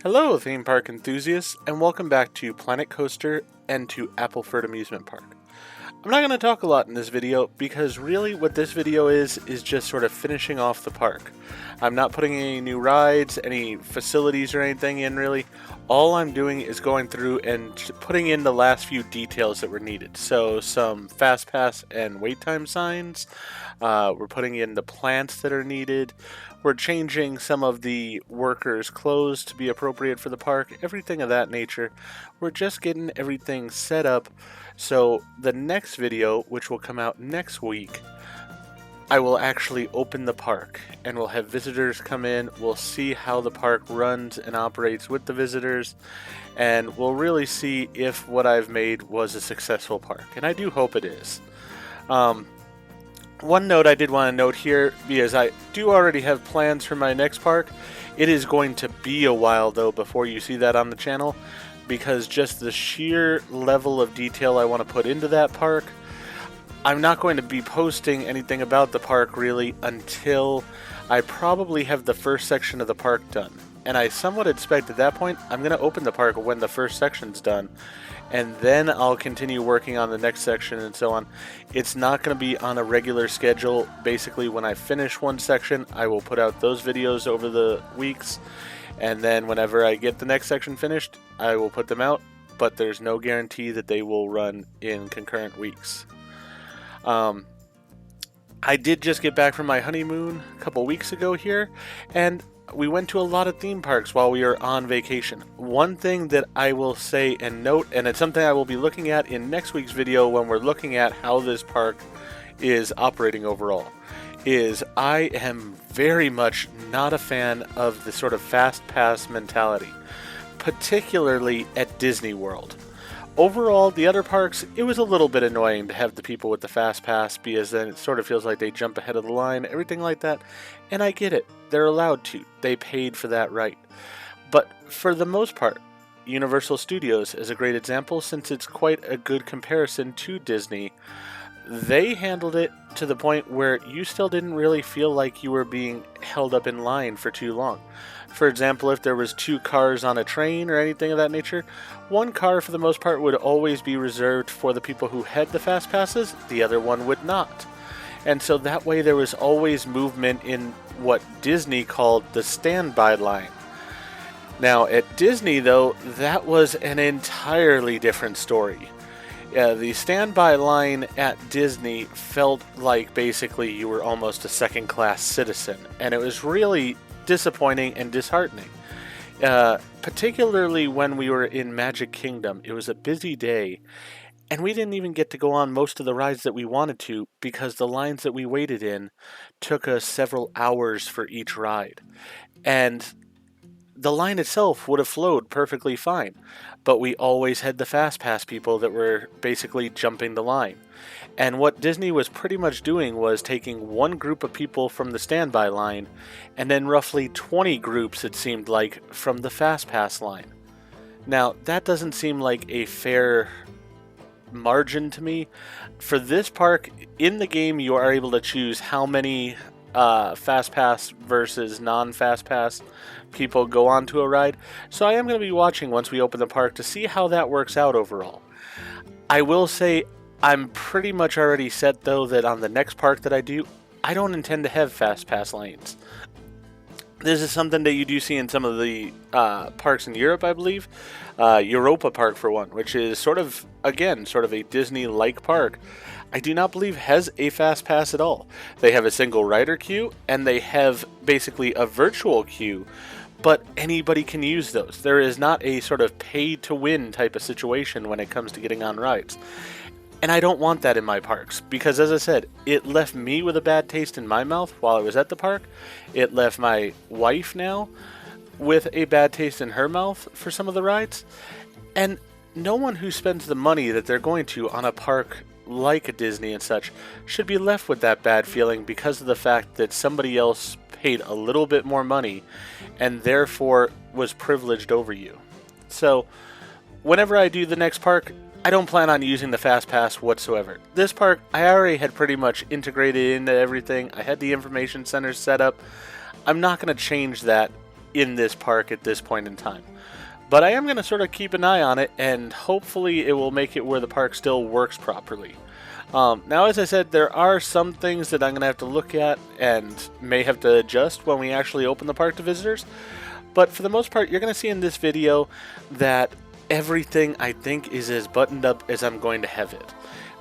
Hello, theme park enthusiasts, and welcome back to Planet Coaster and to Appleford Amusement Park. I'm not going to talk a lot in this video because really what this video is just sort of finishing off the park. I'm not putting any new rides, any facilities or anything in really. All I'm doing is going through and putting in the last few details that were needed. So some fast pass and wait time signs. We're putting in the plants that are needed. We're changing some of the workers' clothes to be appropriate for the park, everything of that nature. We're just getting everything set up. So the next video, which will come out next week, I will actually open the park and we'll have visitors come in. We'll see how the park runs and operates with the visitors, and we'll really see if what I've made was a successful park, and I do hope it is. One note I did want to note here, because I do already have plans for my next park. It is going to be a while though before you see that on the channel, because just the sheer level of detail I want to put into that park. I'm not going to be posting anything about the park really until I probably have the first section of the park done. And I somewhat expect at that point I'm going to open the park when the first section's done, and then I'll continue working on the next section and so on. It's not going to be on a regular schedule. Basically, when I finish one section, I will put out those videos over the weeks, and then whenever I get the next section finished, I will put them out, but there's no guarantee that they will run in concurrent weeks. I did just get back from my honeymoon a couple weeks ago here, and we went to a lot of theme parks while we were on vacation. One thing that I will say and note, and it's something I will be looking at in next week's video when we're looking at how this park is operating overall, is I am very much not a fan of the sort of fast pass mentality, particularly at Disney World. Overall, the other parks, it was a little bit annoying to have the people with the fast pass, because then it sort of feels like they jump ahead of the line, everything like that. And I get it. They're allowed to. They paid for that right. But for the most part, Universal Studios is a great example, since it's quite a good comparison to Disney. They handled it to the point where you still didn't really feel like you were being held up in line for too long. For example, if there was 2 cars on a train or anything of that nature, one car for the most part would always be reserved for the people who had the fast passes, the other one would not. And so that way there was always movement in what Disney called the standby line. Now at Disney though, that was an entirely different story. The standby line at Disney felt like basically you were almost a second-class citizen, and it was really disappointing and disheartening. Particularly when we were in Magic Kingdom, it was a busy day, and we didn't even get to go on most of the rides that we wanted to because the lines that we waited in took us several hours for each ride. And the line itself would have flowed perfectly fine, but we always had the fast pass people that were basically jumping the line. And what Disney was pretty much doing was taking one group of people from the standby line and then roughly 20 groups, it seemed like, from the fast pass line. Now, that doesn't seem like a fair margin to me. For this park, in the game you are able to choose how many fast pass versus non-fast pass people go onto a ride. So I am going to be watching once we open the park to see how that works out overall. I will say I'm pretty much already set though that on the next park that I do, I don't intend to have fast pass lanes. This is something that you do see in some of the parks in Europe, I believe. Europa Park for one, which is sort of a Disney-like park. I do not believe has a fast pass at all. They have a single rider queue, and they have basically a virtual queue, but anybody can use those. There is not a sort of pay-to-win type of situation when it comes to getting on rides. And I don't want that in my parks, because as I said, it left me with a bad taste in my mouth while I was at the park. It left my wife now with a bad taste in her mouth for some of the rides. And no one who spends the money that they're going to on a park like a Disney and such should be left with that bad feeling because of the fact that somebody else paid a little bit more money and therefore was privileged over you. So whenever I do the next park, I don't plan on using the Fast Pass whatsoever. This park, I already had pretty much integrated into everything. I had the information center set up. I'm not going to change that in this park at this point in time. But I am going to sort of keep an eye on it, and hopefully it will make it where the park still works properly. Now, as I said, there are some things that I'm going to have to look at and may have to adjust when we actually open the park to visitors. But for the most part, you're going to see in this video that everything, I think, is as buttoned up as I'm going to have it.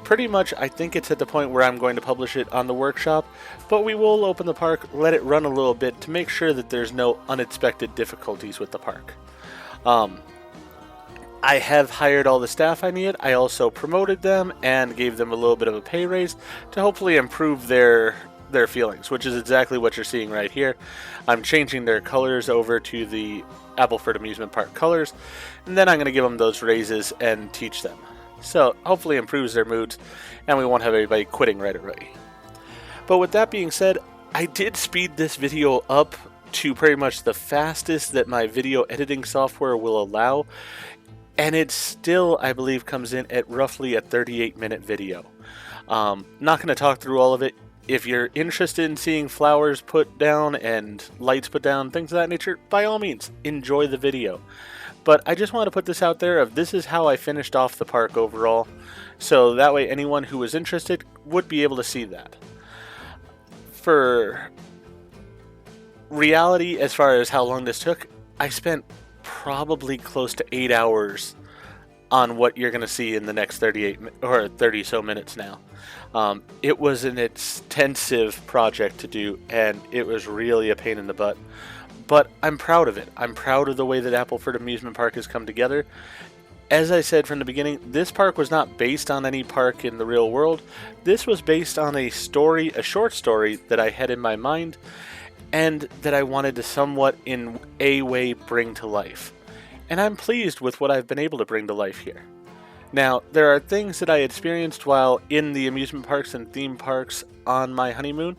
Pretty much, I think it's at the point where I'm going to publish it on the workshop, but we will open the park, let it run a little bit to make sure that there's no unexpected difficulties with the park. I have hired all the staff I needed. I also promoted them and gave them a little bit of a pay raise to hopefully improve their feelings, which is exactly what you're seeing right here. I'm changing their colors over to the Appleford Amusement Park colors, and then I'm going to give them those raises and teach them. So hopefully improves their moods, and we won't have everybody quitting right away. But with that being said, I did speed this video up to pretty much the fastest that my video editing software will allow, and it still, I believe, comes in at roughly a 38-minute video. Not going to talk through all of it. If you're interested in seeing flowers put down and lights put down, things of that nature, by all means, enjoy the video. But I just want to put this out there of this is how I finished off the park overall, so that way anyone who was interested would be able to see that. For reality, as far as how long this took, I spent probably close to 8 hours on what you're going to see in the next 38 or 30 so minutes now. It was an extensive project to do, and it was really a pain in the butt. But I'm proud of it. I'm proud of the way that Appleford Amusement Park has come together. As I said from the beginning, this park was not based on any park in the real world. This was based on a story, a short story that I had in my mind, and that I wanted to somewhat in a way bring to life. And I'm pleased with what I've been able to bring to life here. Now, there are things that I experienced while in the amusement parks and theme parks on my honeymoon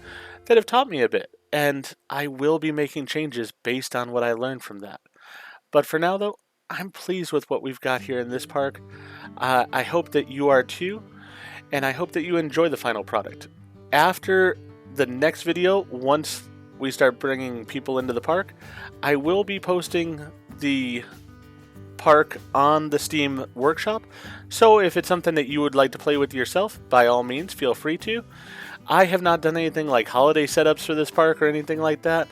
that have taught me a bit, and I will be making changes based on what I learned from that. But for now, though, I'm pleased with what we've got here in this park. I hope that you are too, and I hope that you enjoy the final product. After the next video, once we start bringing people into the park, I will be posting the park on the Steam workshop, so if it's something that you would like to play with yourself, by all means feel free to. I have not done anything like holiday setups for this park or anything like that.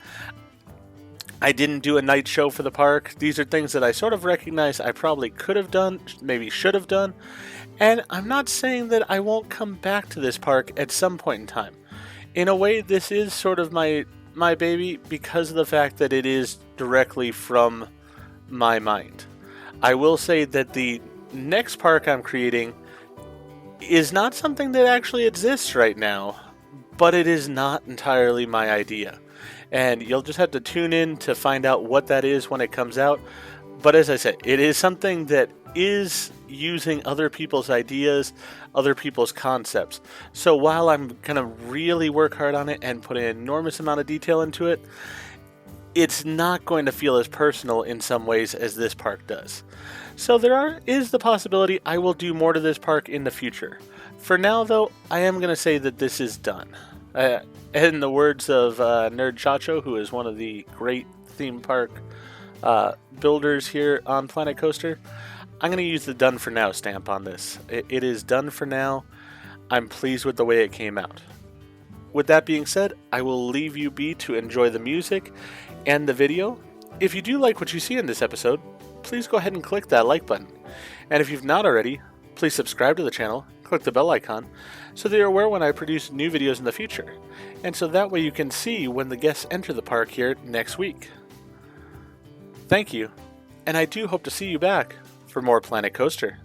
I didn't do a night show for the park. These are things that I sort of recognize I probably could have done, maybe should have done, and I'm not saying that I won't come back to this park at some point in time. In a way, this is sort of my baby because of the fact that it is directly from my mind. I will say that the next park I'm creating is not something that actually exists right now, but it is not entirely my idea. And you'll just have to tune in to find out what that is when it comes out. But as I said, it is something that is using other people's ideas, other people's concepts. So while I'm going to really work hard on it and put an enormous amount of detail into it, it's not going to feel as personal in some ways as this park does. So there is the possibility I will do more to this park in the future. For now, though, I am going to say that this is done. In the words of Nerd Chacho, who is one of the great theme park builders here on Planet Coaster, I'm going to use the done for now stamp on this. It is done for now. I'm pleased with the way it came out. With that being said, I will leave you be to enjoy the music and the video. If you do like what you see in this episode, please go ahead and click that like button. And if you've not already, please subscribe to the channel, click the bell icon, so that you're aware when I produce new videos in the future. And so that way you can see when the guests enter the park here next week. Thank you, and I do hope to see you back for more Planet Coaster.